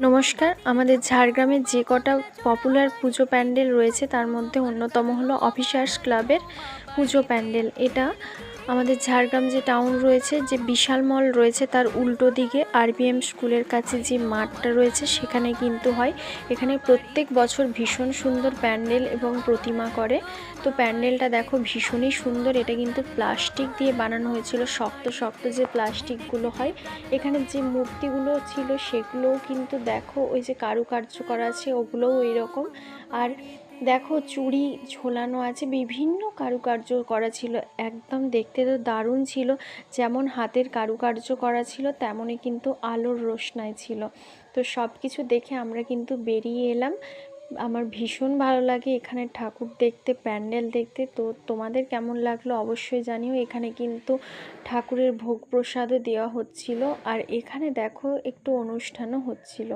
নমস্কার। আমাদের ঝাড়গ্রামে যে কটা পপুলার পুজো প্যান্ডেল রয়েছে তার মধ্যে অন্যতম হলো অফিসার্স ক্লাবের পুজো প্যান্ডেল। এটা আমাদের ঝাড়গ্রাম যে টাউন রয়েছে, যে বিশাল মল রয়েছে তার উল্টো দিকে আরবিএম স্কুলের কাছে যে মাঠটা রয়েছে সেখানে কিন্তু হয়। এখানে প্রত্যেক বছর ভীষণ সুন্দর প্যান্ডেল এবং প্রতিমা করে। তো প্যান্ডেলটা দেখো ভীষণই সুন্দর। এটা কিন্তু প্লাস্টিক দিয়ে বানানো হয়েছিল, শক্ত শক্ত যে প্লাস্টিকগুলো হয়। এখানে যে মূর্তিগুলো ছিল সেগুলোও কিন্তু দেখো ওই যে কারুকার্য করা আছে ওগুলোও ওই রকম। আর দেখো চুড়ি ঝোলানো আছে, বিভিন্ন কারুকার্য করা ছিল, একদম দেখতে তো দারুণ ছিল। যেমন হাতের কারুকার্য করা ছিল তেমনই কিন্তু আলোর রোশনাই ছিল। তো সব কিছু দেখে আমরা কিন্তু বেরিয়ে এলাম। আমার ভীষণ ভালো লাগে এখানে ঠাকুর দেখতে, প্যান্ডেল দেখতে। তো তোমাদের কেমন লাগলো অবশ্যই জানিও। এখানে কিন্তু ঠাকুরের ভোগ প্রসাদও দেওয়া হচ্ছিল, আর এখানে দেখো একটু অনুষ্ঠানও হচ্ছিল।